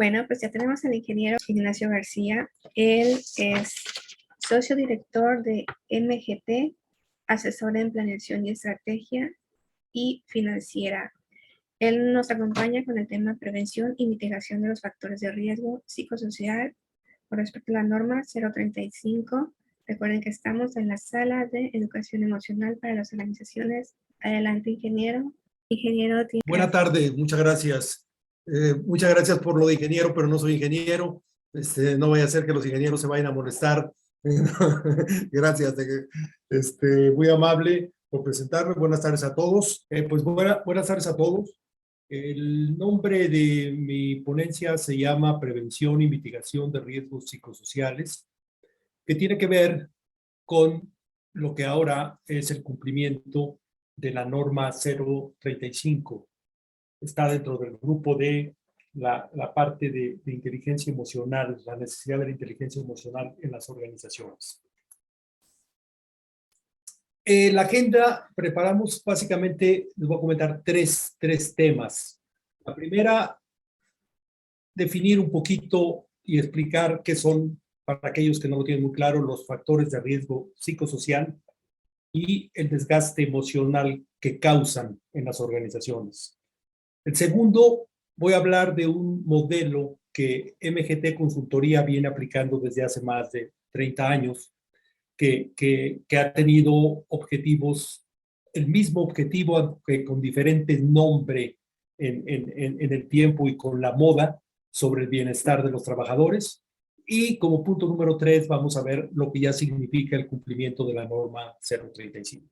Bueno, pues ya tenemos al ingeniero Ignacio García. Él es socio director de MGT, asesor en planeación y estrategia y financiera. Él nos acompaña con el tema prevención y mitigación de los factores de riesgo psicosocial con respecto a la norma 035. Recuerden que estamos en la sala de educación emocional para las organizaciones. Adelante, ingeniero. Ingeniero. Buena tarde, muchas gracias. Muchas gracias por lo de ingeniero, pero no soy ingeniero. No vaya a ser que los ingenieros se vayan a molestar. Gracias, muy amable por presentarme. Buenas tardes a todos. Buenas tardes a todos. El nombre de mi ponencia se llama Prevención y Mitigación de Riesgos Psicosociales, que tiene que ver con lo que ahora es el cumplimiento de la norma 035. Está dentro del grupo de la parte de inteligencia emocional, la necesidad de la inteligencia emocional en las organizaciones. La agenda, preparamos básicamente, les voy a comentar tres temas. La primera, definir un poquito y explicar qué son, para aquellos que no lo tienen muy claro, los factores de riesgo psicosocial y el desgaste emocional que causan en las organizaciones. El segundo, voy a hablar de un modelo que MGT Consultoría viene aplicando desde hace más de 30 años, que ha tenido objetivos, el mismo objetivo, aunque con diferente nombre en el tiempo y con la moda, sobre el bienestar de los trabajadores. Y como punto número 3, vamos a ver lo que ya significa el cumplimiento de la norma 035.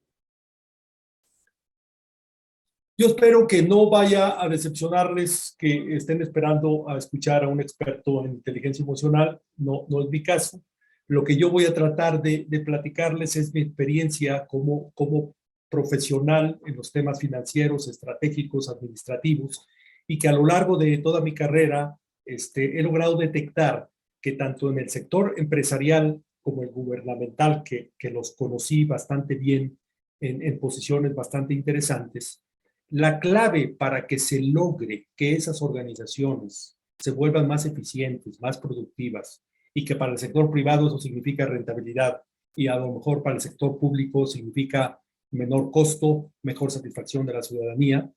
Yo espero que no vaya a decepcionarles que estén esperando a escuchar a un experto en inteligencia emocional. No es mi caso. Lo que yo voy a tratar de platicarles es mi experiencia como profesional en los temas financieros, estratégicos, administrativos, y que a lo largo de toda mi carrera he logrado detectar que tanto en el sector empresarial como el gubernamental, que los conocí bastante bien en posiciones bastante interesantes, la clave para que se logre que esas organizaciones se vuelvan más eficientes, más productivas, y que para el sector privado eso significa rentabilidad, y a lo mejor para el sector público significa menor costo, mejor satisfacción de la ciudadanía,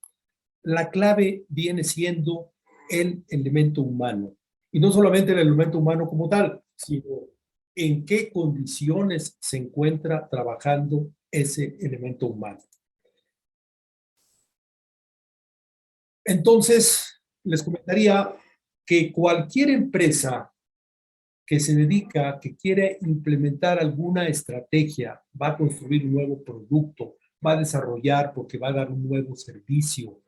la clave viene siendo el elemento humano. Y no solamente el elemento humano como tal, sino en qué condiciones se encuentra trabajando ese elemento humano. Entonces, les comentaría que cualquier empresa que se dedica, que quiere implementar alguna estrategia, va a construir un nuevo producto, va a desarrollar porque va a dar un nuevo servicio,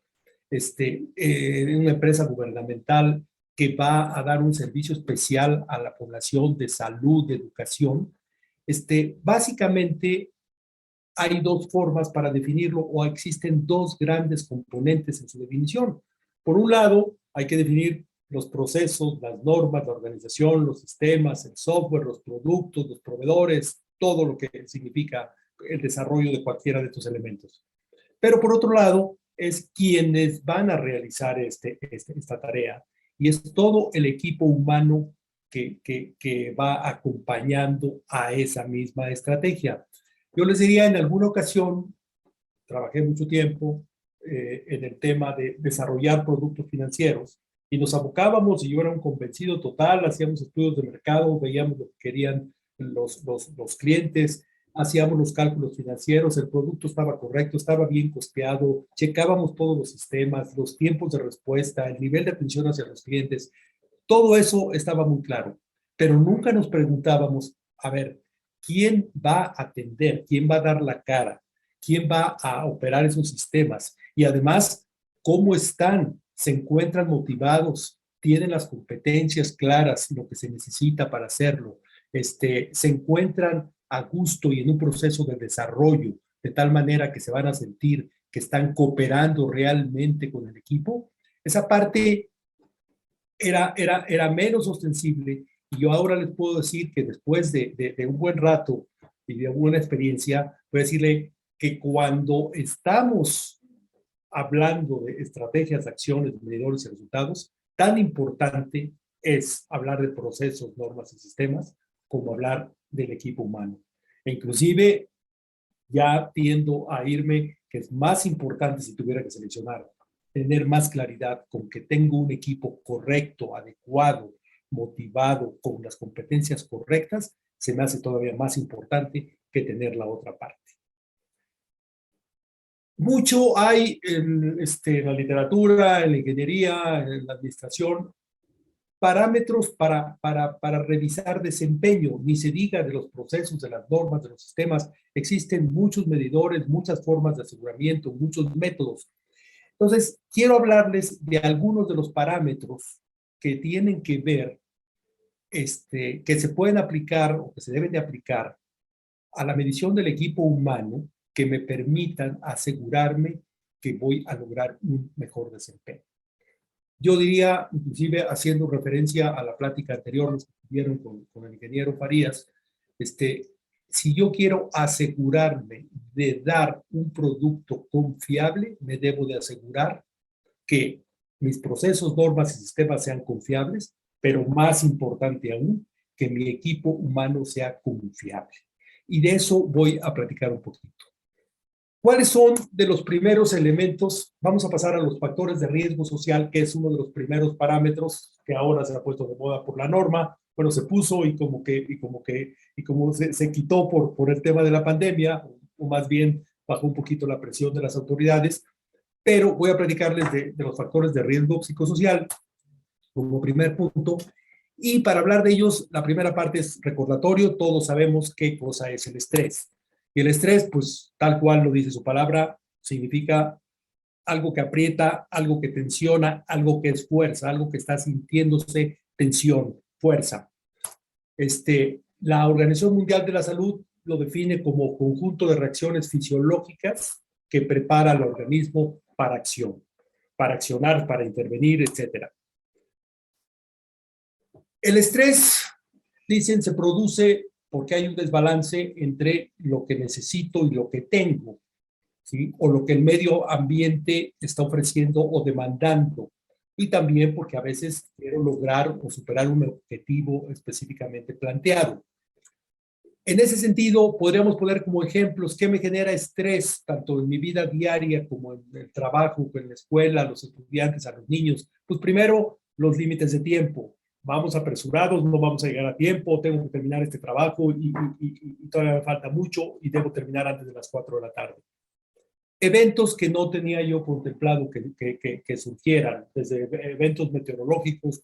una empresa gubernamental que va a dar un servicio especial a la población de salud, de educación, básicamente hay dos formas para definirlo, o existen dos grandes componentes en su definición. Por un lado, hay que definir los procesos, las normas, la organización, los sistemas, el software, los productos, los proveedores, todo lo que significa el desarrollo de cualquiera de estos elementos. Pero por otro lado, es quienes van a realizar esta tarea, y es todo el equipo humano que va acompañando a esa misma estrategia. Yo les diría, en alguna ocasión, trabajé mucho tiempo en el tema de desarrollar productos financieros, y nos abocábamos, y yo era un convencido total, hacíamos estudios de mercado, veíamos lo que querían los clientes, hacíamos los cálculos financieros, el producto estaba correcto, estaba bien costeado, checábamos todos los sistemas, los tiempos de respuesta, el nivel de atención hacia los clientes, todo eso estaba muy claro, pero nunca nos preguntábamos, a ver, ¿quién va a atender? ¿Quién va a dar la cara? ¿Quién va a operar esos sistemas? Y además, ¿cómo están? ¿Se encuentran motivados? ¿Tienen las competencias claras, lo que se necesita para hacerlo? ¿Se encuentran a gusto y en un proceso de desarrollo de tal manera que se van a sentir que están cooperando realmente con el equipo? Esa parte era menos ostensible, y yo ahora les puedo decir que después de un buen rato y de buena experiencia, voy a decirle que cuando estamos hablando de estrategias, acciones, medidores y resultados, tan importante es hablar de procesos, normas y sistemas como hablar del equipo humano. E inclusive ya tiendo a irme que es más importante, si tuviera que seleccionar, tener más claridad con que tengo un equipo correcto, adecuado, motivado, con las competencias correctas, se me hace todavía más importante que tener la otra parte. Mucho hay en la literatura, en la ingeniería, en la administración, parámetros para revisar desempeño, ni se diga de los procesos, de las normas, de los sistemas. Existen muchos medidores, muchas formas de aseguramiento, muchos métodos. Entonces, quiero hablarles de algunos de los parámetros que tienen que ver, que se pueden aplicar o que se deben de aplicar a la medición del equipo humano que me permitan asegurarme que voy a lograr un mejor desempeño. Yo diría, inclusive haciendo referencia a la plática anterior que tuvieron con el ingeniero Farías, si yo quiero asegurarme de dar un producto confiable, me debo de asegurar que mis procesos, normas y sistemas sean confiables, pero más importante aún, que mi equipo humano sea confiable. Y de eso voy a platicar un poquito. ¿Cuáles son de los primeros elementos? Vamos a pasar a los factores de riesgo social, que es uno de los primeros parámetros que ahora se ha puesto de moda por la norma. Bueno, se puso y como se quitó por el tema de la pandemia, o más bien bajó un poquito la presión de las autoridades, pero voy a platicarles de los factores de riesgo psicosocial como primer punto. Y para hablar de ellos, la primera parte es recordatorio. Todos sabemos qué cosa es el estrés. Y el estrés, pues tal cual lo dice su palabra, significa algo que aprieta, algo que tensiona, algo que es fuerza, algo que está sintiéndose tensión, fuerza. La Organización Mundial de la Salud lo define como conjunto de reacciones fisiológicas que prepara al organismo para acción, para accionar, para intervenir, etc. El estrés, dicen, se produce porque hay un desbalance entre lo que necesito y lo que tengo, ¿sí? O lo que el medio ambiente está ofreciendo o demandando. Y también porque a veces quiero lograr o superar un objetivo específicamente planteado. En ese sentido, podríamos poner como ejemplos qué me genera estrés, tanto en mi vida diaria como en el trabajo, en la escuela, a los estudiantes, a los niños. Pues primero, los límites de tiempo. Vamos apresurados, no vamos a llegar a tiempo, tengo que terminar este trabajo y todavía me falta mucho y debo terminar antes de las 4 de la tarde. Eventos que no tenía yo contemplado que surgieran, desde eventos meteorológicos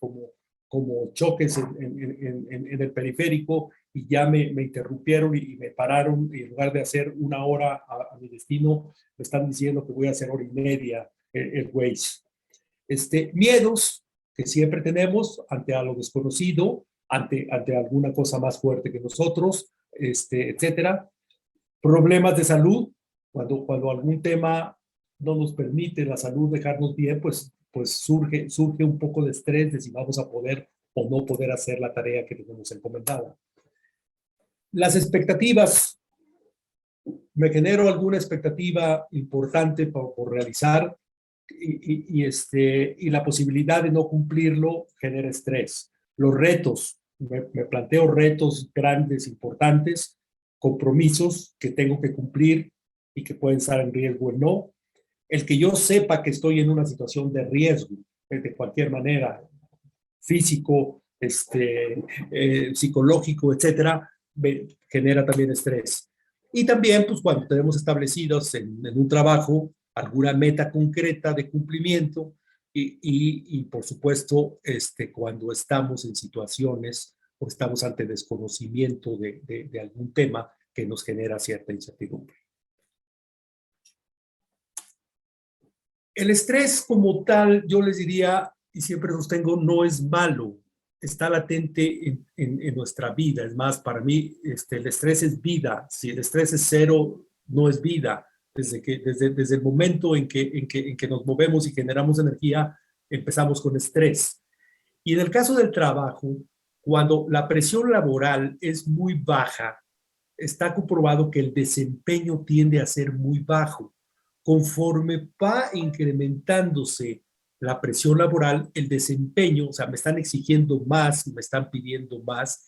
como choques en el periférico y ya me interrumpieron y me pararon y en lugar de hacer 1 hora a mi destino, me están diciendo que voy a hacer 1 hora y media el Waze. Miedos que siempre tenemos ante a lo desconocido, ante alguna cosa más fuerte que nosotros, etcétera. Problemas de salud, cuando algún tema no nos permite la salud dejarnos bien, pues surge un poco de estrés de si vamos a poder o no poder hacer la tarea que tenemos encomendada. Las expectativas. Me genero alguna expectativa importante por realizar y la posibilidad de no cumplirlo genera estrés. Los retos. Me planteo retos grandes, importantes, compromisos que tengo que cumplir y que pueden estar en riesgo o no. El que yo sepa que estoy en una situación de riesgo, de cualquier manera, físico, psicológico, etcétera, genera también estrés. Y también, pues, cuando tenemos establecidos en un trabajo alguna meta concreta de cumplimiento y por supuesto, cuando estamos en situaciones o estamos ante desconocimiento de algún tema que nos genera cierta incertidumbre. El estrés como tal, yo les diría, y siempre sostengo, no es malo, está latente en nuestra vida. Es más, para mí, el estrés es vida. Si el estrés es cero, no es vida. Desde el momento en que nos movemos y generamos energía, empezamos con estrés. Y en el caso del trabajo, cuando la presión laboral es muy baja, está comprobado que el desempeño tiende a ser muy bajo. Conforme va incrementándose la presión laboral, el desempeño, o sea, me están exigiendo más, me están pidiendo más,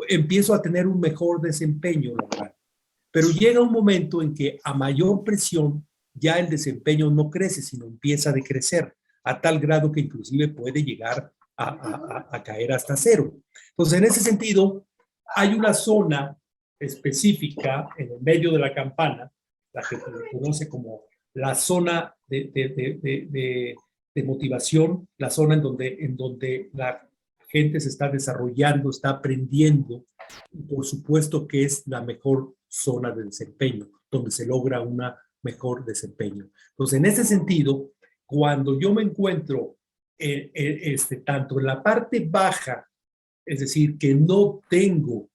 empiezo a tener un mejor desempeño laboral. Pero llega un momento en que a mayor presión ya el desempeño no crece, sino empieza a decrecer, a tal grado que inclusive puede llegar a caer hasta cero. Entonces, en ese sentido, hay una zona específica en el medio de la campana, la que se conoce como la zona de motivación, la zona en donde la gente se está desarrollando, está aprendiendo, y por supuesto que es la mejor zona de desempeño, donde se logra un mejor desempeño. Entonces, en ese sentido, cuando yo me encuentro tanto en la parte baja, es decir, que no tengo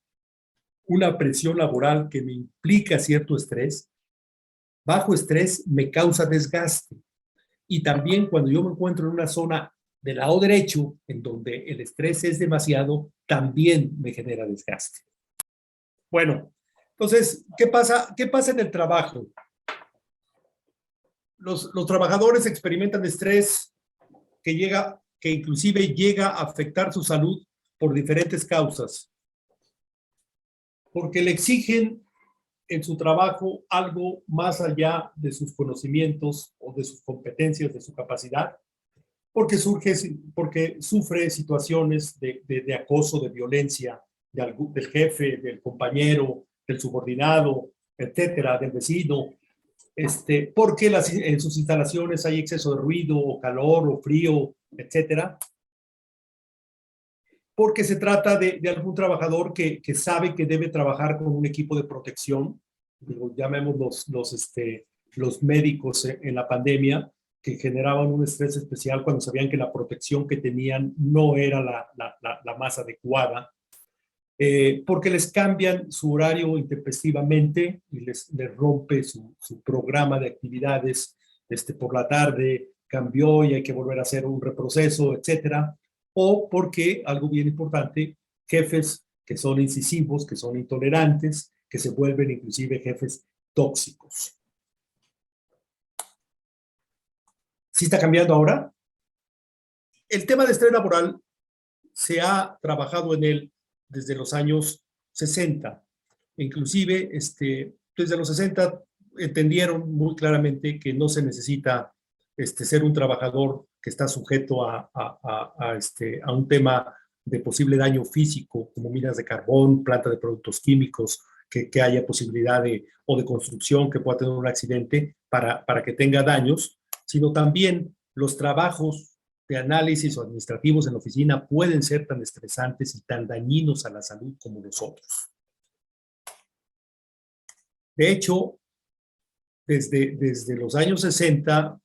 una presión laboral que me implica cierto estrés, bajo estrés me causa desgaste. Y también cuando yo me encuentro en una zona del lado derecho, en donde el estrés es demasiado, también me genera desgaste. Bueno, entonces, ¿qué pasa en el trabajo? Los trabajadores experimentan estrés que inclusive llega a afectar su salud por diferentes causas. Porque le exigen en su trabajo algo más allá de sus conocimientos o de sus competencias, de su capacidad, porque sufre situaciones de acoso, de violencia del jefe, del compañero, del subordinado, etcétera, del vecino, porque en sus instalaciones hay exceso de ruido, o calor, o frío, etcétera. Porque se trata de algún trabajador que sabe que debe trabajar con un equipo de protección, llamemos los médicos en la pandemia, que generaban un estrés especial cuando sabían que la protección que tenían no era la más adecuada, porque les cambian su horario intempestivamente y les rompe su programa de actividades por la tarde, cambió y hay que volver a hacer un reproceso, etcétera. O porque, algo bien importante, jefes que son incisivos, que son intolerantes, que se vuelven inclusive jefes tóxicos. ¿Sí está cambiando ahora? El tema de estrés laboral se ha trabajado en él desde los años 60. Inclusive, desde los 60 entendieron muy claramente que no se necesita ser un trabajador que está sujeto a un tema de posible daño físico, como minas de carbón, planta de productos químicos, que haya posibilidad de construcción, que pueda tener un accidente para que tenga daños, sino también los trabajos de análisis o administrativos en la oficina pueden ser tan estresantes y tan dañinos a la salud como los otros. De hecho, desde los años 60,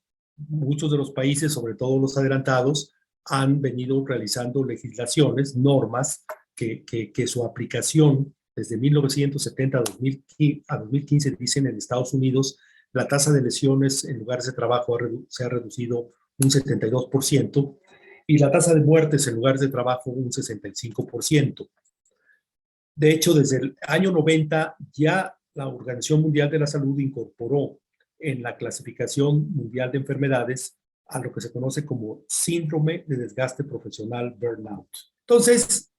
muchos de los países, sobre todo los adelantados, han venido realizando legislaciones, normas, que su aplicación desde 1970 a 2015, dicen en Estados Unidos, la tasa de lesiones en lugares de trabajo se ha reducido un 72% y la tasa de muertes en lugares de trabajo un 65%. De hecho, desde el año 90 ya la Organización Mundial de la Salud incorporó en la clasificación mundial de enfermedades a lo que se conoce como síndrome de desgaste profesional burnout. Entonces,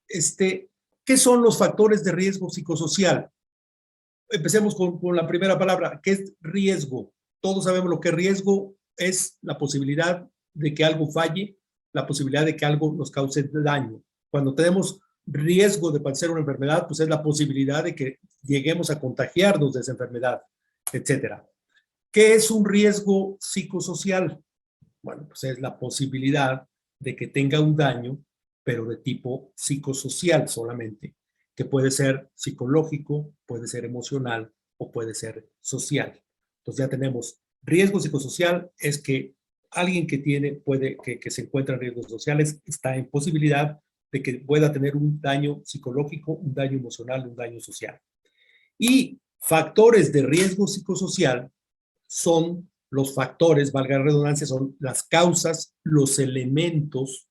¿qué son los factores de riesgo psicosocial? Empecemos con la primera palabra, ¿qué es riesgo? Todos sabemos lo que es riesgo, es la posibilidad de que algo falle, la posibilidad de que algo nos cause daño. Cuando tenemos riesgo de padecer una enfermedad, pues es la posibilidad de que lleguemos a contagiarnos de esa enfermedad, etcétera. ¿Qué es un riesgo psicosocial? Bueno, pues es la posibilidad de que tenga un daño, pero de tipo psicosocial solamente, que puede ser psicológico, puede ser emocional o puede ser social. Entonces ya tenemos riesgo psicosocial, es que alguien que se encuentra en riesgos sociales está en posibilidad de que pueda tener un daño psicológico, un daño emocional, un daño social. Y factores de riesgo psicosocial son los factores, valga la redundancia, son las causas, los elementos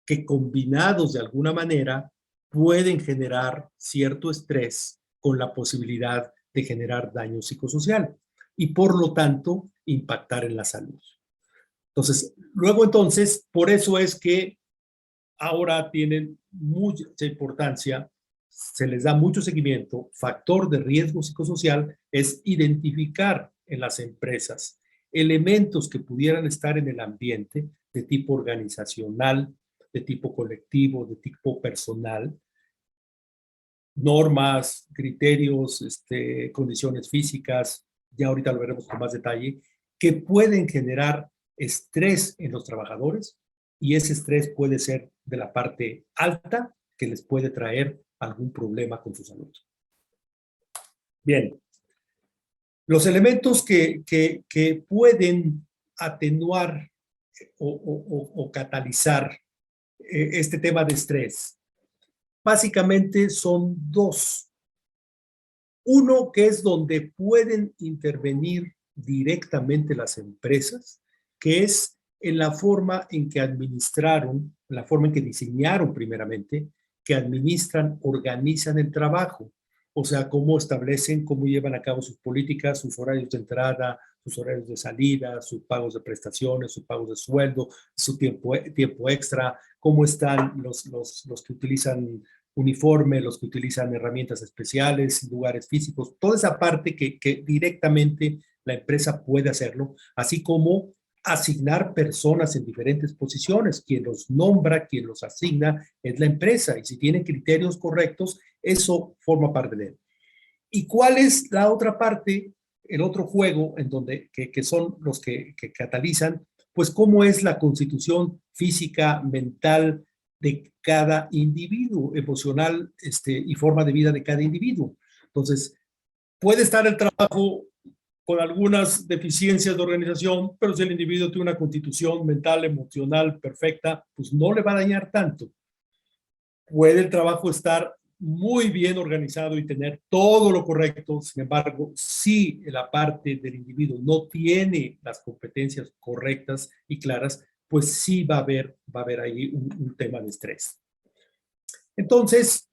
que combinados de alguna manera pueden generar cierto estrés con la posibilidad de generar daño psicosocial y por lo tanto impactar en la salud. Entonces, luego entonces, por eso es que ahora tienen mucha importancia, se les da mucho seguimiento. Factor de riesgo psicosocial es identificar en las empresas elementos que pudieran estar en el ambiente de tipo organizacional, de tipo colectivo, de tipo personal, normas, criterios, condiciones físicas, ya ahorita lo veremos con más detalle, que pueden generar estrés en los trabajadores, y ese estrés puede ser de la parte alta, que les puede traer algún problema con su salud. Bien, los elementos que pueden atenuar o catalizar este tema de estrés, básicamente son dos. Uno, que es donde pueden intervenir directamente las empresas, que es en la forma en que administraron, la forma en que diseñaron primeramente, que administran, organizan el trabajo. O sea, cómo establecen, cómo llevan a cabo sus políticas, sus horarios de entrada, sus horarios de salida, sus pagos de prestaciones, sus pagos de sueldo, su tiempo extra, cómo están los que utilizan uniforme, los que utilizan herramientas especiales, lugares físicos, toda esa parte que directamente la empresa puede hacerlo, así como asignar personas en diferentes posiciones. Quien los nombra, quien los asigna es la empresa, y si tienen criterios correctos, eso forma parte de él. ¿Y cuál es la otra parte, el otro juego en donde que son los que catalizan? Pues cómo es la constitución física, mental de cada individuo, emocional, y forma de vida de cada individuo. Entonces, puede estar el trabajo con algunas deficiencias de organización, pero si el individuo tiene una constitución mental, emocional perfecta, pues no le va a dañar tanto. Puede el trabajo estar muy bien organizado y tener todo lo correcto. Sin embargo, si la parte del individuo no tiene las competencias correctas y claras, pues sí va a haber ahí un tema de estrés. Entonces,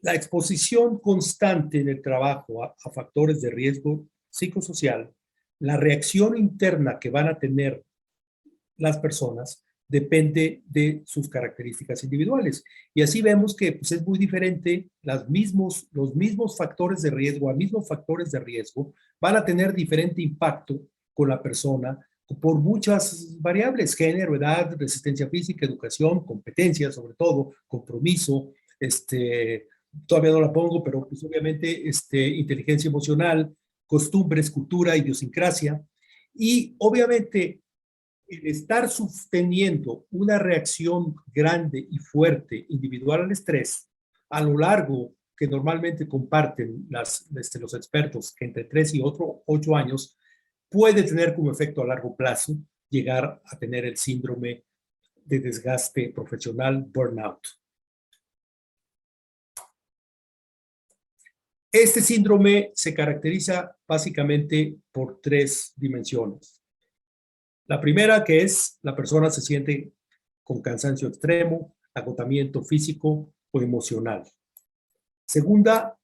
la exposición constante en el trabajo a factores de riesgo psicosocial, la reacción interna que van a tener las personas, depende de sus características individuales. Y así vemos que pues, es muy diferente, los mismos factores de riesgo, van a tener diferente impacto con la persona por muchas variables: género, edad, resistencia física, educación, competencia, sobre todo, compromiso, todavía no la pongo, pero pues obviamente inteligencia emocional, costumbres, cultura, idiosincrasia, y obviamente el estar sosteniendo una reacción grande y fuerte individual al estrés a lo largo, que normalmente comparten los expertos, que entre 3 y 8 años, puede tener como efecto a largo plazo llegar a tener el síndrome de desgaste profesional, burnout. Este síndrome se caracteriza básicamente por 3 dimensiones. La primera, que es la persona se siente con cansancio extremo, agotamiento físico o emocional. Segunda,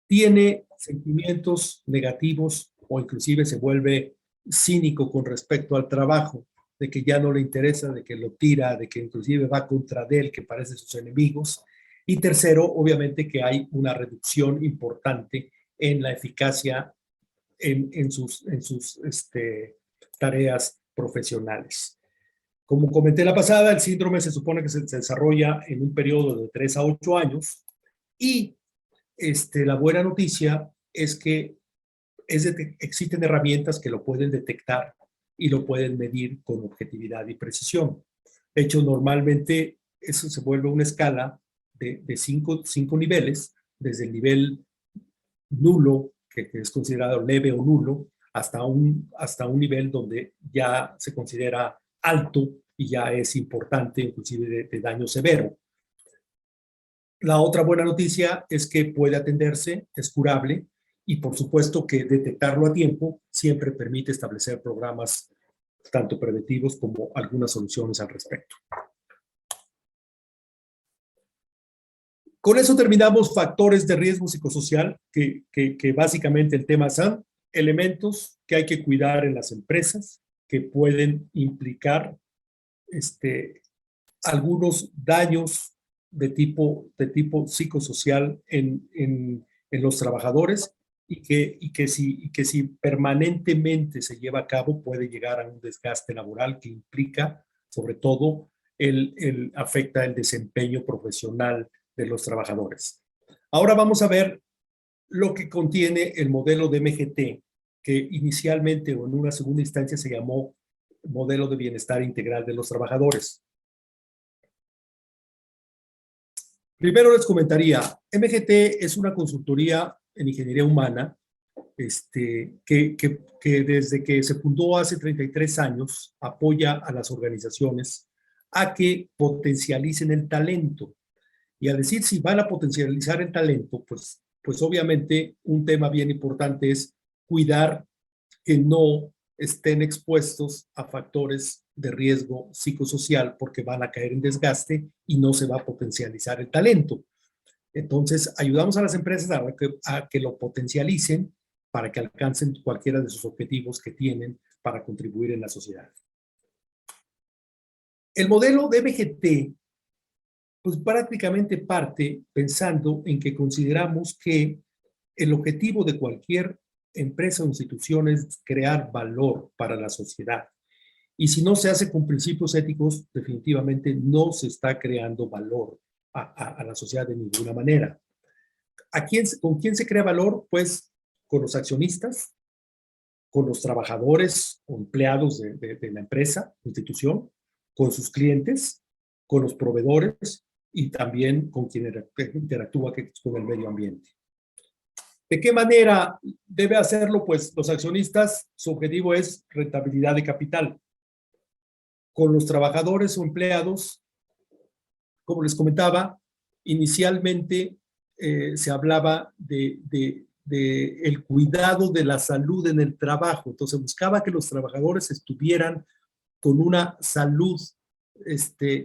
tiene sentimientos negativos o inclusive se vuelve cínico con respecto al trabajo, de que ya no le interesa, de que lo tira, de que inclusive va contra de él, que parecen sus enemigos. Y tercero, obviamente que hay una reducción importante en la eficacia en sus tareas profesionales. Como comenté la pasada, el síndrome se supone que se desarrolla en un periodo de 3 a 8 años, y la buena noticia es que existen herramientas que lo pueden detectar y lo pueden medir con objetividad y precisión. De hecho, normalmente eso se vuelve una escala de 5 niveles, desde el nivel nulo, que es considerado leve o nulo, hasta un nivel donde ya se considera alto y ya es importante, inclusive de daño severo. La otra buena noticia es que puede atenderse, es curable, y por supuesto que detectarlo a tiempo siempre permite establecer programas tanto preventivos como algunas soluciones al respecto. Con eso terminamos factores de riesgo psicosocial, que básicamente el tema son elementos que hay que cuidar en las empresas, que pueden implicar algunos daños de tipo psicosocial en los trabajadores y que si permanentemente se lleva a cabo puede llegar a un desgaste laboral que implica, sobre todo, afecta el desempeño profesional de los trabajadores. Ahora vamos a ver lo que contiene el modelo de MGT, que inicialmente o en una segunda instancia se llamó Modelo de Bienestar Integral de los Trabajadores. Primero les comentaría, MGT es una consultoría en ingeniería humana que desde que se fundó hace 33 años apoya a las organizaciones a que potencialicen el talento. Y al decir si van a potencializar el talento, pues obviamente un tema bien importante es cuidar que no estén expuestos a factores de riesgo psicosocial porque van a caer en desgaste y no se va a potencializar el talento. Entonces, ayudamos a las empresas a que lo potencialicen para que alcancen cualquiera de sus objetivos que tienen para contribuir en la sociedad. El modelo de MGT pues prácticamente parte pensando en que consideramos que el objetivo de cualquier empresa o institución es crear valor para la sociedad. Y si no se hace con principios éticos, definitivamente no se está creando valor a la sociedad de ninguna manera. ¿Con quién se crea valor? Pues con los accionistas, con los trabajadores o empleados de la empresa, institución, con sus clientes, con los proveedores y también con quien interactúa con el medio ambiente. ¿De qué manera debe hacerlo? Pues los accionistas, su objetivo es rentabilidad de capital. Con los trabajadores o empleados, como les comentaba, inicialmente se hablaba de el cuidado de la salud en el trabajo. Entonces buscaba que los trabajadores estuvieran con una salud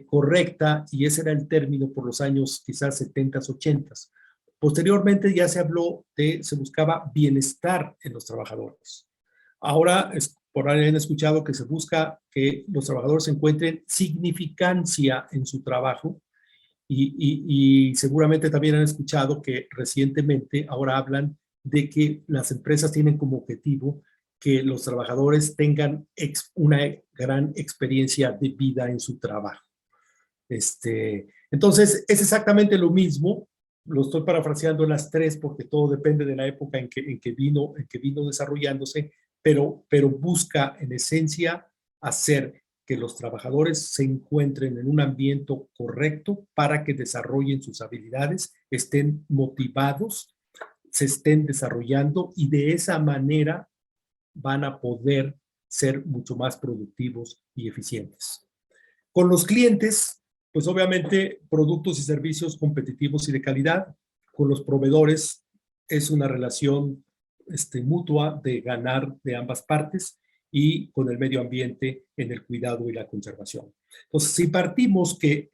correcta, y ese era el término por los años quizás 70s, 80s. Posteriormente ya se buscaba bienestar en los trabajadores. Ahora, por ahí han escuchado que se busca que los trabajadores encuentren significancia en su trabajo, y seguramente también han escuchado que recientemente ahora hablan de que las empresas tienen como objetivo que los trabajadores tengan una gran experiencia de vida en su trabajo. Entonces, es exactamente lo mismo. Lo estoy parafraseando en las tres porque todo depende de la época en que vino desarrollándose, pero busca en esencia hacer que los trabajadores se encuentren en un ambiente correcto para que desarrollen sus habilidades, estén motivados, se estén desarrollando, y de esa manera van a poder ser mucho más productivos y eficientes. Con los clientes, pues obviamente productos y servicios competitivos y de calidad. Con los proveedores es una relación mutua de ganar de ambas partes, y con el medio ambiente en el cuidado y la conservación. Entonces, si partimos que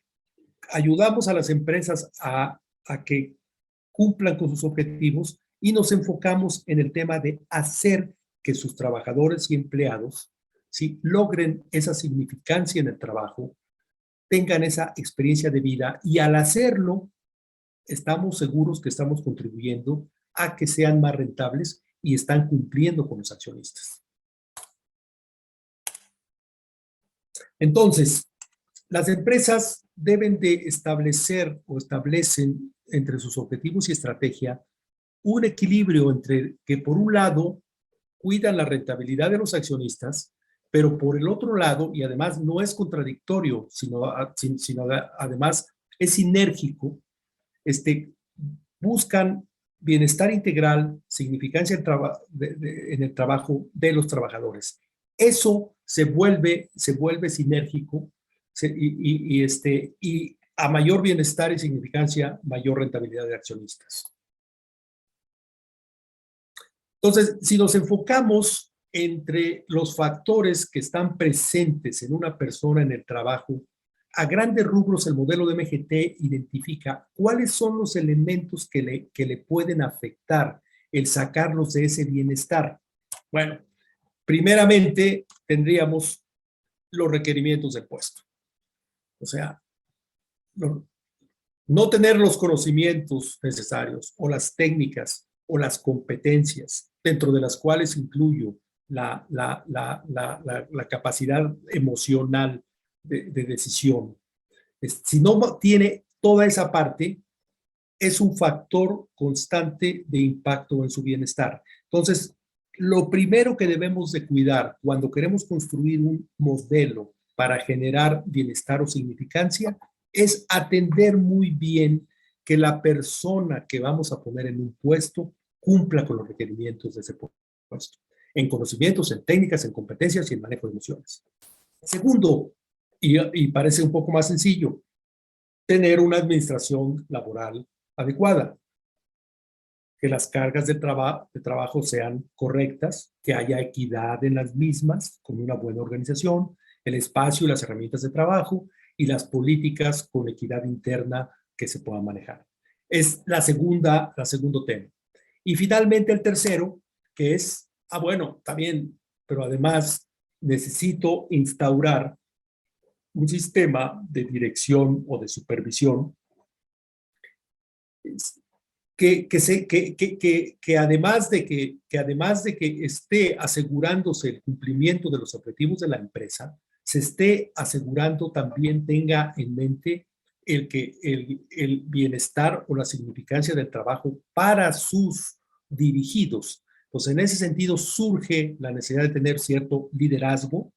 ayudamos a las empresas a que cumplan con sus objetivos y nos enfocamos en el tema de hacer que sus trabajadores y empleados logren esa significancia en el trabajo, tengan esa experiencia de vida, y al hacerlo estamos seguros que estamos contribuyendo a que sean más rentables y están cumpliendo con los accionistas. Entonces, las empresas deben de establecer o establecen entre sus objetivos y estrategia un equilibrio entre que, por un lado, cuidan la rentabilidad de los accionistas, pero por el otro lado, y además no es contradictorio, sino además es sinérgico, buscan bienestar integral, significancia en el trabajo de los trabajadores. Eso se vuelve sinérgico, y a mayor bienestar y significancia, mayor rentabilidad de accionistas. Entonces, si nos enfocamos entre los factores que están presentes en una persona en el trabajo, a grandes rubros el modelo de MGT identifica cuáles son los elementos que le pueden afectar el sacarlos de ese bienestar. Bueno, primeramente tendríamos los requerimientos del puesto. O sea, no tener los conocimientos necesarios o las técnicas o las competencias, dentro de las cuales incluyo la capacidad emocional de decisión. Si no tiene toda esa parte, es un factor constante de impacto en su bienestar. Entonces, lo primero que debemos de cuidar cuando queremos construir un modelo para generar bienestar o significancia es atender muy bien que la persona que vamos a poner en un puesto cumpla con los requerimientos de ese puesto, en conocimientos, en técnicas, en competencias y en manejo de emociones. Segundo, y parece un poco más sencillo, tener una administración laboral adecuada, que las cargas de trabajo sean correctas, que haya equidad en las mismas, con una buena organización, el espacio y las herramientas de trabajo y las políticas con equidad interna que se puedan manejar. Es el segundo tema. Y finalmente el tercero, que es, bueno, también, pero además necesito instaurar un sistema de dirección o de supervisión que además de que esté asegurándose el cumplimiento de los objetivos de la empresa, se esté asegurando también tenga en mente el bienestar o la significancia del trabajo para sus dirigidos. Entonces, en ese sentido surge la necesidad de tener cierto liderazgo,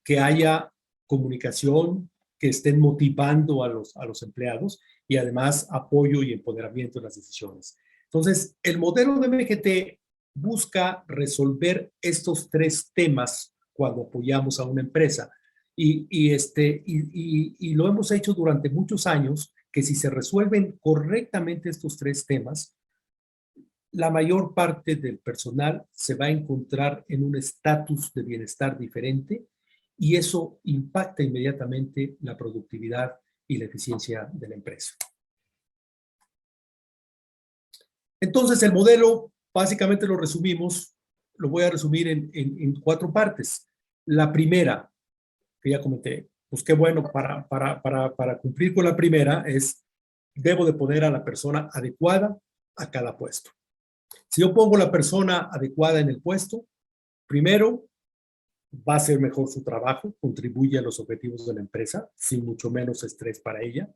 que haya comunicación, que estén motivando a los empleados y además apoyo y empoderamiento en las decisiones. Entonces, el modelo de MGT busca resolver estos tres temas cuando apoyamos a una empresa y lo hemos hecho durante muchos años, que si se resuelven correctamente estos tres temas, la mayor parte del personal se va a encontrar en un estatus de bienestar diferente y eso impacta inmediatamente la productividad y la eficiencia de la empresa. Entonces, el modelo, básicamente lo resumimos, lo voy a resumir en 4 partes. La primera, que ya comenté, pues qué bueno, para cumplir con la primera es, debo de poner a la persona adecuada a cada puesto. Si yo pongo la persona adecuada en el puesto, primero, va a hacer mejor su trabajo, contribuye a los objetivos de la empresa, sin mucho menos estrés para ella.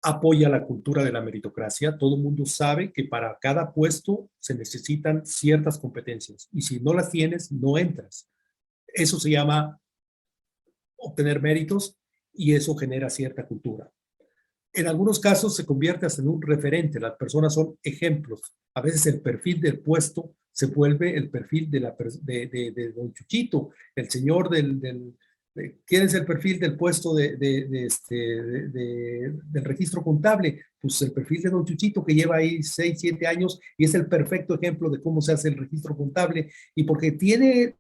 Apoya la cultura de la meritocracia. Todo el mundo sabe que para cada puesto se necesitan ciertas competencias y si no las tienes, no entras. Eso se llama obtener méritos y eso genera cierta cultura. En algunos casos se convierte hasta en un referente. Las personas son ejemplos. A veces el perfil del puesto se vuelve el perfil de don Chuchito, el señor ¿quién es el perfil del puesto del registro contable? Pues el perfil de don Chuchito, que lleva ahí 6, 7 años y es el perfecto ejemplo de cómo se hace el registro contable y porque tiene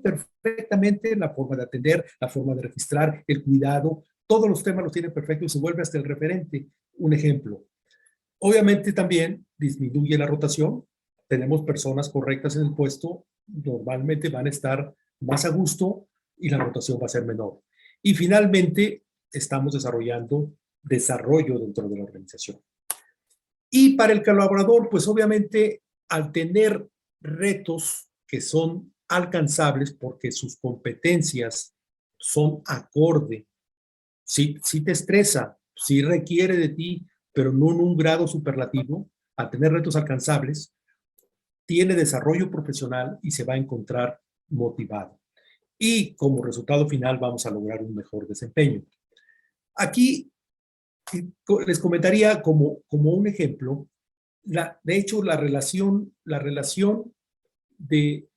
perfectamente la forma de atender, la forma de registrar, el cuidado, todos los temas los tiene perfecto y se vuelve hasta el referente. Un ejemplo. Obviamente también disminuye la rotación. Tenemos personas correctas en el puesto, normalmente van a estar más a gusto y la rotación va a ser menor. Y finalmente, estamos desarrollando desarrollo dentro de la organización. Y para el colaborador, pues obviamente, al tener retos que son alcanzables porque sus competencias son acorde, sí te estresa, sí requiere de ti, pero no en un grado superlativo, al tener retos alcanzables, tiene desarrollo profesional y se va a encontrar motivado. Y como resultado final vamos a lograr un mejor desempeño. Aquí les comentaría como un ejemplo, de hecho la relación de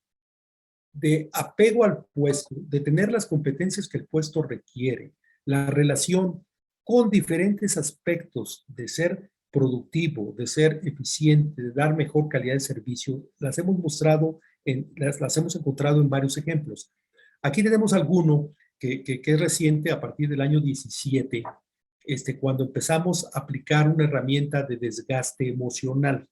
apego al puesto, de tener las competencias que el puesto requiere, la relación con diferentes aspectos de ser productivo, de ser eficiente, de dar mejor calidad de servicio, las hemos mostrado, las hemos encontrado en varios ejemplos. Aquí tenemos alguno que es reciente, a partir del año 17, cuando empezamos a aplicar una herramienta de desgaste emocional.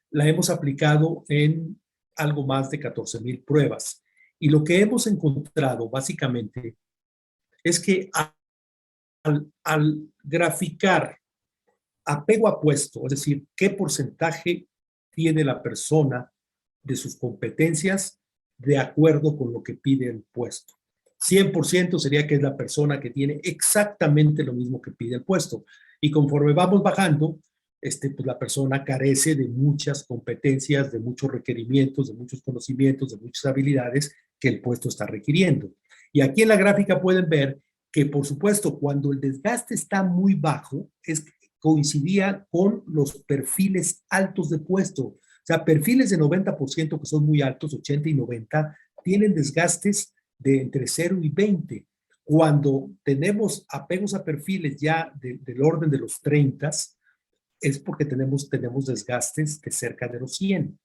La hemos aplicado en algo más de 14,000 pruebas. Y lo que hemos encontrado básicamente es que al graficar apego a puesto, es decir, qué porcentaje tiene la persona de sus competencias de acuerdo con lo que pide el puesto. 100% sería que es la persona que tiene exactamente lo mismo que pide el puesto. Y conforme vamos bajando, pues la persona carece de muchas competencias, de muchos requerimientos, de muchos conocimientos, de muchas habilidades que el puesto está requiriendo. Y aquí en la gráfica pueden ver que, por supuesto, cuando el desgaste está muy bajo, coincidía con los perfiles altos de puesto. O sea, perfiles de 90% que son muy altos, 80 y 90, tienen desgastes de entre 0 y 20. Cuando tenemos apegos a perfiles ya del orden de los 30, es porque tenemos desgastes de cerca de los 100.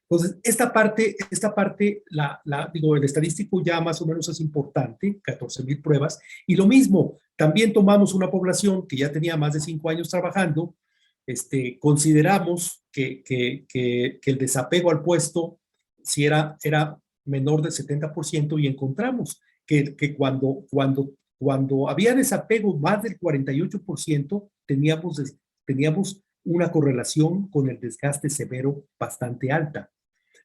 Entonces, esta parte digo, el estadístico ya más o menos es importante, 14,000 pruebas, y lo mismo, también tomamos una población que ya tenía más de 5 años trabajando, consideramos que el desapego al puesto si era menor del 70% y encontramos que cuando había desapego más del 48%, teníamos una correlación con el desgaste severo bastante alta,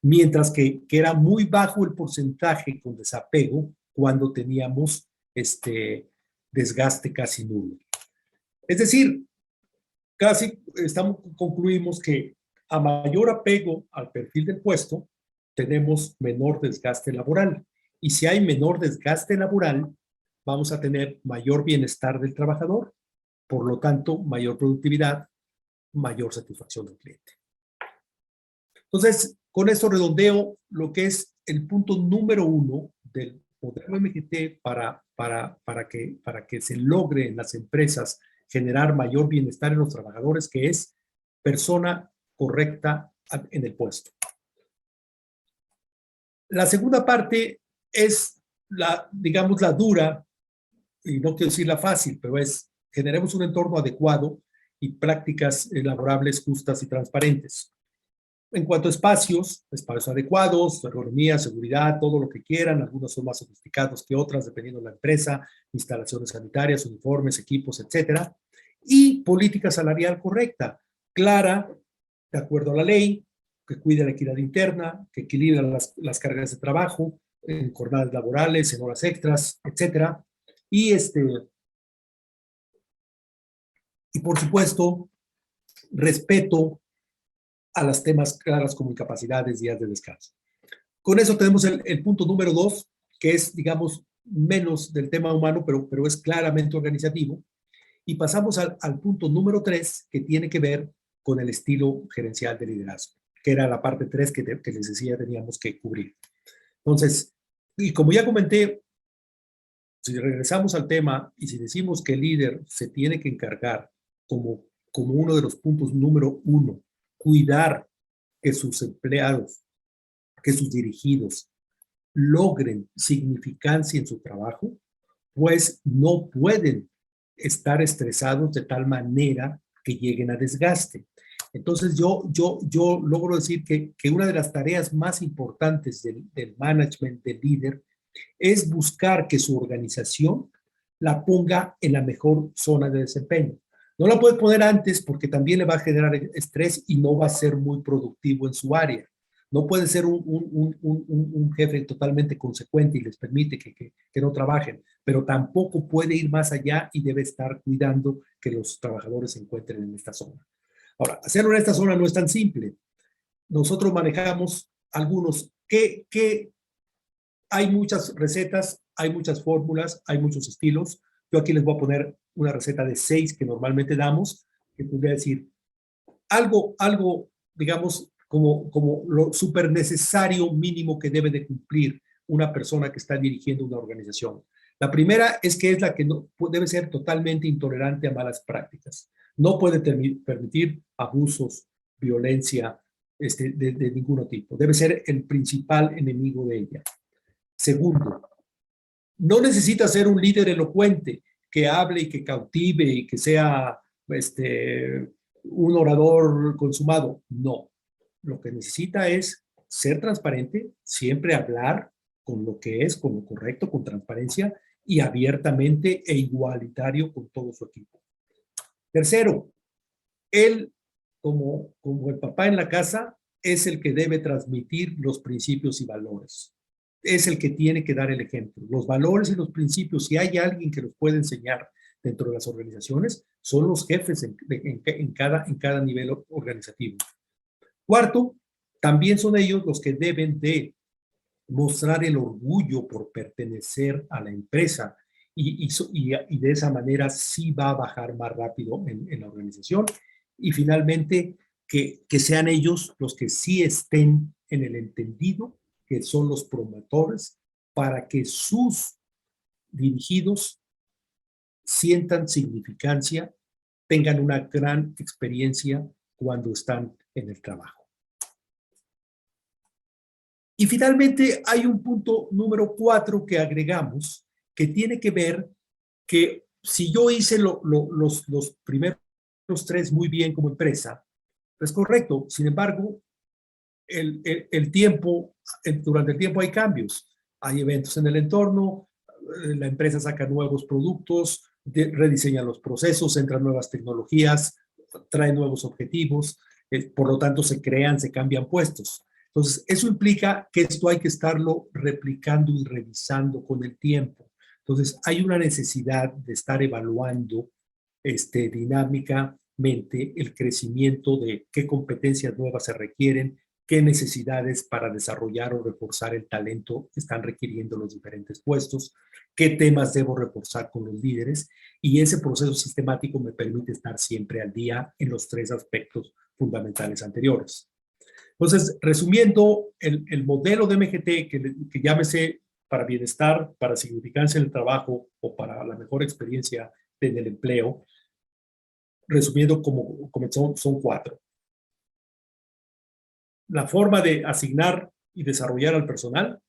mientras que era muy bajo el porcentaje con desapego cuando teníamos desgaste casi nulo. Es decir, concluimos que a mayor apego al perfil del puesto, tenemos menor desgaste laboral. Y si hay menor desgaste laboral, vamos a tener mayor bienestar del trabajador, por lo tanto, mayor productividad, mayor satisfacción del cliente. Entonces, con esto redondeo lo que es el punto número 1 del modelo MGT para que se logre en las empresas generar mayor bienestar en los trabajadores, que es persona correcta en el puesto. La segunda parte es digamos, la dura, y no quiero decir la fácil, pero es generemos un entorno adecuado y prácticas laborables justas y transparentes. En cuanto a espacios adecuados, ergonomía, seguridad, todo lo que quieran, algunos son más sofisticados que otras, dependiendo de la empresa, instalaciones sanitarias, uniformes, equipos, etcétera. Y política salarial correcta, clara, de acuerdo a la ley, que cuide la equidad interna, que equilibra las cargas de trabajo, en jornadas laborales, en horas extras, etcétera. Y por supuesto, respeto a las temas claras como incapacidades, días de descanso. Con eso tenemos el punto número 2, que es, digamos, menos del tema humano, pero es claramente organizativo. Y pasamos al punto número 3, que tiene que ver con el estilo gerencial de liderazgo, que era la parte 3 que les decía teníamos que cubrir. Entonces, y como ya comenté, si regresamos al tema y si decimos que el líder se tiene que encargar como uno de los puntos número 1, cuidar que sus empleados, que sus dirigidos logren significancia en su trabajo, pues no pueden estar estresados de tal manera que lleguen a desgaste. Entonces yo logro decir que una de las tareas más importantes del management, del líder, es buscar que su organización la ponga en la mejor zona de desempeño. No la puede poner antes porque también le va a generar estrés y no va a ser muy productivo en su área. No puede ser un jefe totalmente consecuente y les permite que no trabajen, pero tampoco puede ir más allá y debe estar cuidando que los trabajadores se encuentren en esta zona. Ahora, hacerlo en esta zona no es tan simple. Nosotros manejamos algunos que hay muchas recetas, hay muchas fórmulas, hay muchos estilos. Yo aquí les voy a poner una receta de 6 que normalmente damos, que podría decir algo digamos, como lo súper necesario mínimo que debe de cumplir una persona que está dirigiendo una organización. La primera es que es la que no, debe ser totalmente intolerante a malas prácticas. No puede permitir abusos, violencia de ningún tipo. Debe ser el principal enemigo de ella. Segundo, no necesita ser un líder elocuente que hable y que cautive y que sea un orador consumado. No. Lo que necesita es ser transparente, siempre hablar con lo que es, con lo correcto, con transparencia y abiertamente e igualitario con todo su equipo. Tercero, él, como el papá en la casa, es el que debe transmitir los principios y valores. Es el que tiene que dar el ejemplo. Los valores y los principios, si hay alguien que los puede enseñar dentro de las organizaciones, son los jefes en cada nivel organizativo. Cuarto, también son ellos los que deben de mostrar el orgullo por pertenecer a la empresa y de esa manera sí va a bajar más rápido en la organización. Y finalmente, que sean ellos los que sí estén en el entendido, que son los promotores, para que sus dirigidos sientan significancia, tengan una gran experiencia cuando están en el trabajo. Y finalmente hay un punto número 4 que agregamos, que tiene que ver que si yo hice los primeros 3 muy bien como empresa, es correcto. Sin embargo, durante el tiempo hay cambios. Hay eventos en el entorno, la empresa saca nuevos productos, rediseña los procesos, entran nuevas tecnologías, trae nuevos objetivos, por lo tanto se cambian puestos. Entonces, eso implica que esto hay que estarlo replicando y revisando con el tiempo. Entonces, hay una necesidad de estar evaluando dinámicamente el crecimiento de qué competencias nuevas se requieren, qué necesidades para desarrollar o reforzar el talento están requiriendo los diferentes puestos, qué temas debo reforzar con los líderes, y ese proceso sistemático me permite estar siempre al día en los 3 aspectos fundamentales anteriores. Entonces, resumiendo, el modelo de MGT, que llámese para bienestar, para significancia en el trabajo o para la mejor experiencia en el empleo, resumiendo como son 4. La forma de asignar y desarrollar al personal,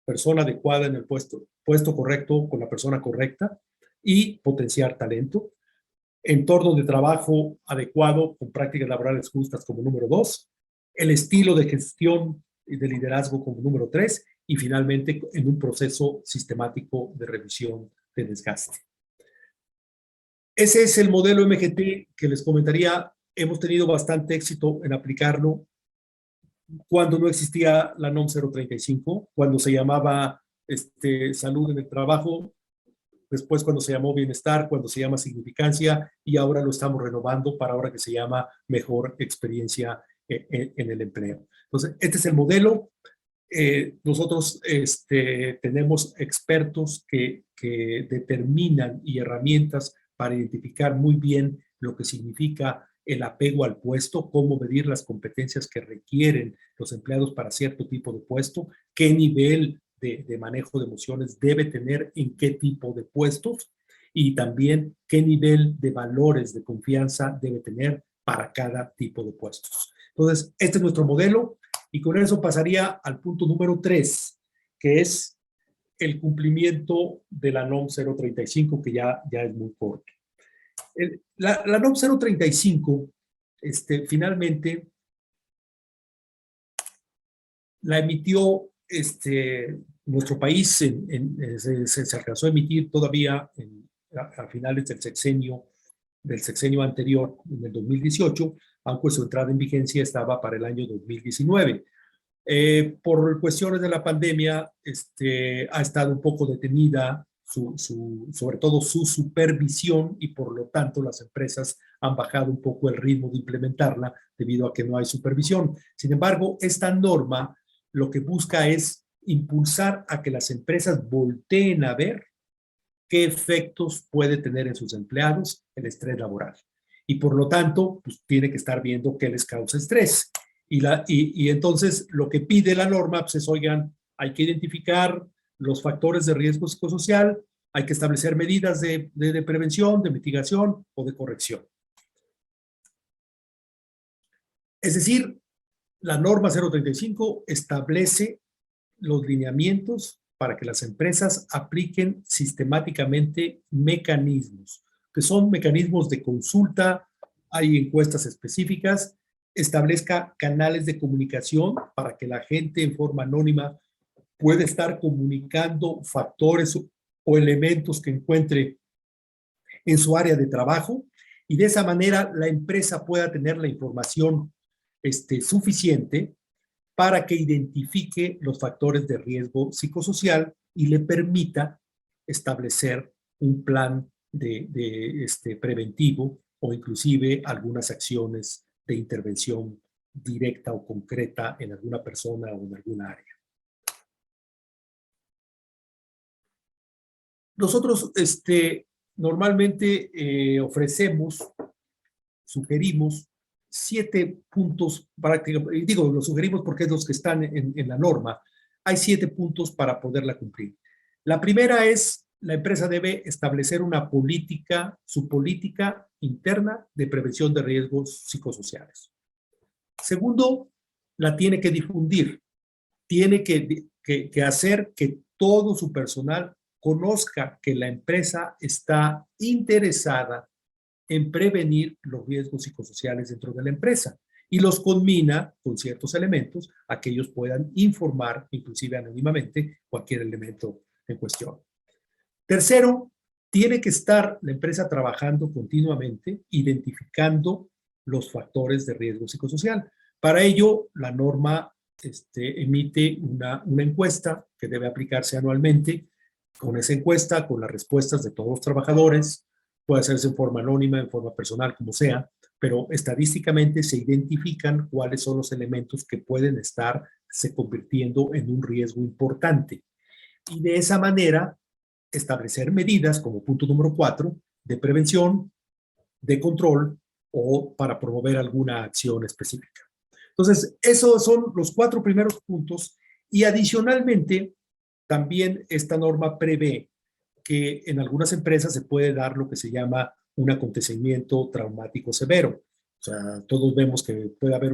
persona adecuada en el puesto correcto con la persona correcta, y potenciar talento. Entorno de trabajo adecuado con prácticas laborales justas como número 2. El estilo de gestión y de liderazgo como número 3. Y finalmente en un proceso sistemático de revisión de desgaste. Ese es el modelo MGT que les comentaría. Hemos tenido bastante éxito en aplicarlo cuando no existía la NOM 035, cuando se llamaba salud en el trabajo, después cuando se llamó bienestar, cuando se llama significancia, y ahora lo estamos renovando para ahora que se llama mejor experiencia en el empleo. Entonces, este es el modelo. Nosotros tenemos expertos que determinan y herramientas para identificar muy bien lo que significa el apego al puesto, cómo medir las competencias que requieren los empleados para cierto tipo de puesto, qué nivel de manejo de emociones debe tener en qué tipo de puestos, y también qué nivel de valores de confianza debe tener para cada tipo de puestos. Entonces, este es nuestro modelo, y con eso pasaría al punto número 3, que es el cumplimiento de la NOM 035, que ya es muy corto. La NOM 035, finalmente, la emitió nuestro país, se alcanzó a emitir todavía a finales del sexenio anterior, en el 2018, aunque su entrada en vigencia estaba para el año 2019. Por cuestiones de la pandemia, ha estado un poco detenida, sobre todo su supervisión, y por lo tanto las empresas han bajado un poco el ritmo de implementarla debido a que no hay supervisión. Sin embargo, esta norma lo que busca es impulsar a que las empresas volteen a ver qué efectos puede tener en sus empleados el estrés laboral. Y por lo tanto, pues, tiene que estar viendo qué les causa estrés. Y entonces lo que pide la norma pues, es, oigan, hay que identificar los factores de riesgo psicosocial, hay que establecer medidas de prevención, de mitigación o de corrección. Es decir, la norma 035 establece los lineamientos para que las empresas apliquen sistemáticamente mecanismos, que son mecanismos de consulta, hay encuestas específicas, establezca canales de comunicación para que la gente en forma anónima pueda estar comunicando factores o elementos que encuentre en su área de trabajo, y de esa manera la empresa pueda tener la información suficiente para que identifique los factores de riesgo psicosocial y le permita establecer un plan preventivo o inclusive algunas acciones de intervención directa o concreta en alguna persona o en alguna área. Nosotros normalmente sugerimos 7 puntos, digo, lo sugerimos porque es los que están en la norma. Hay 7 puntos para poderla cumplir. La primera es, la empresa debe establecer su política interna de prevención de riesgos psicosociales. Segundo, la tiene que difundir. Tiene que hacer que todo su personal conozca que la empresa está interesada en prevenir los riesgos psicosociales dentro de la empresa y los conmina con ciertos elementos a que ellos puedan informar, inclusive anónimamente, cualquier elemento en cuestión. Tercero, tiene que estar la empresa trabajando continuamente, identificando los factores de riesgo psicosocial. Para ello, la norma emite una encuesta que debe aplicarse anualmente. Con esa encuesta, con las respuestas de todos los trabajadores, puede hacerse en forma anónima, en forma personal, como sea, pero estadísticamente se identifican cuáles son los elementos que pueden estarse convirtiendo en un riesgo importante. Y de esa manera, establecer medidas, como punto número 4, de prevención, de control o para promover alguna acción específica. Entonces, esos son los 4 primeros puntos y adicionalmente, también esta norma prevé que en algunas empresas se puede dar lo que se llama un acontecimiento traumático severo. O sea, todos vemos que puede haber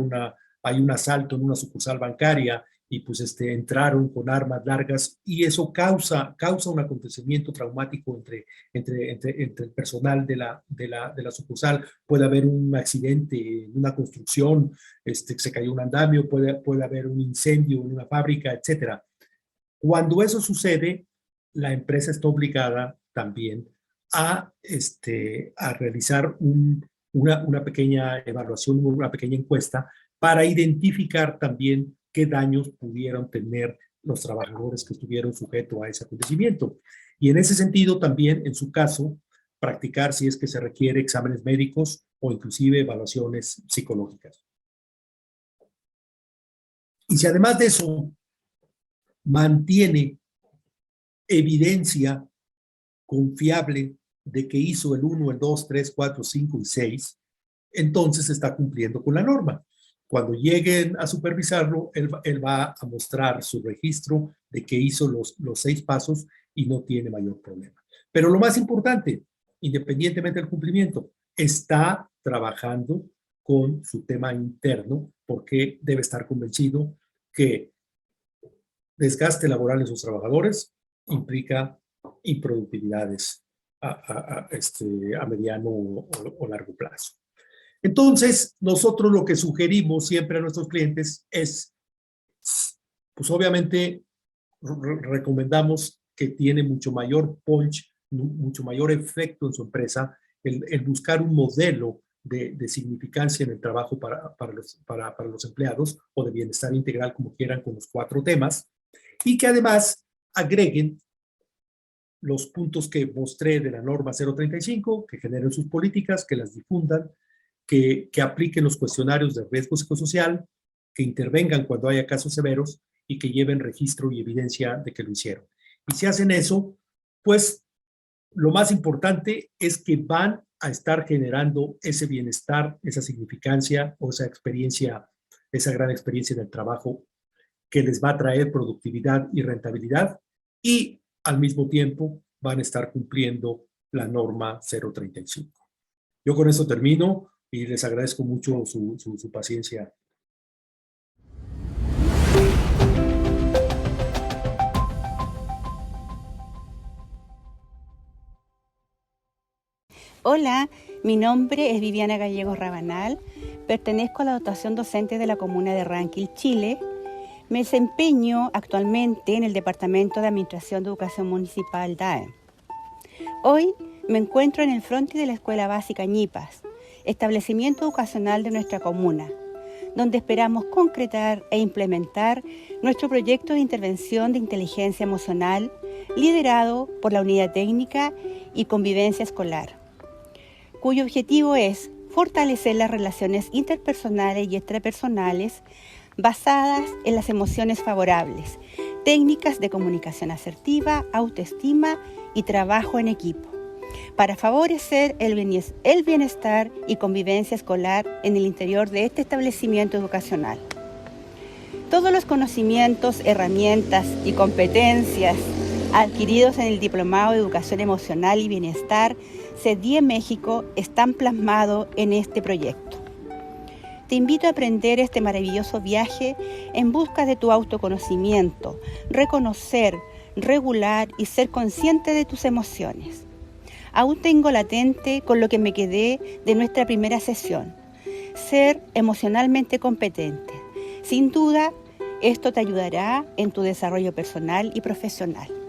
hay un asalto en una sucursal bancaria y pues entraron con armas largas y eso causa un acontecimiento traumático entre el personal de la sucursal. Puede haber un accidente en una construcción, se cayó un andamio, puede haber un incendio en una fábrica, etcétera. Cuando eso sucede, la empresa está obligada también a realizar una pequeña evaluación, una pequeña encuesta para identificar también qué daños pudieron tener los trabajadores que estuvieron sujetos a ese acontecimiento. Y en ese sentido también, en su caso, practicar si es que se requiere exámenes médicos o inclusive evaluaciones psicológicas. Y si además de eso mantiene evidencia confiable de que hizo el 1, el 2, 3, 4, 5 y 6, entonces está cumpliendo con la norma. Cuando lleguen a supervisarlo, él va a mostrar su registro de que hizo los 6 pasos y no tiene mayor problema. Pero lo más importante, independientemente del cumplimiento, está trabajando con su tema interno porque debe estar convencido que desgaste laboral en sus trabajadores implica improductividades a mediano o largo plazo. Entonces, nosotros lo que sugerimos siempre a nuestros clientes es, pues obviamente, recomendamos que tiene mucho mayor punch, mucho mayor efecto en su empresa, el buscar un modelo de significancia en el trabajo para los empleados o de bienestar integral, como quieran, con los 4 temas, y que además agreguen los puntos que mostré de la norma 035, que generen sus políticas, que las difundan, que apliquen los cuestionarios de riesgo psicosocial, que intervengan cuando haya casos severos y que lleven registro y evidencia de que lo hicieron. Y si hacen eso, pues lo más importante es que van a estar generando ese bienestar, esa significancia o esa experiencia, esa gran experiencia del trabajo que les va a traer productividad y rentabilidad y al mismo tiempo van a estar cumpliendo la norma 035. Yo con eso termino y les agradezco mucho su paciencia. Hola, mi nombre es Viviana Gallegos Rabanal, Pertenezco a la dotación docente de la comuna de Ranquil, Chile. Me desempeño actualmente en el Departamento de Administración de Educación Municipal DAE. Hoy me encuentro en el frontis de la Escuela Básica Ñipas, establecimiento educacional de nuestra comuna, donde esperamos concretar e implementar nuestro proyecto de intervención de inteligencia emocional liderado por la Unidad Técnica y Convivencia Escolar, cuyo objetivo es fortalecer las relaciones interpersonales y extrapersonales basadas en las emociones favorables, técnicas de comunicación asertiva, autoestima y trabajo en equipo, para favorecer el bienestar y convivencia escolar en el interior de este establecimiento educacional. Todos los conocimientos, herramientas y competencias adquiridos en el Diplomado de Educación Emocional y Bienestar CEDIE México están plasmados en este proyecto. Te invito a aprender este maravilloso viaje en busca de tu autoconocimiento, reconocer, regular y ser consciente de tus emociones. Aún tengo latente con lo que me quedé de nuestra primera sesión, ser emocionalmente competente. Sin duda, esto te ayudará en tu desarrollo personal y profesional.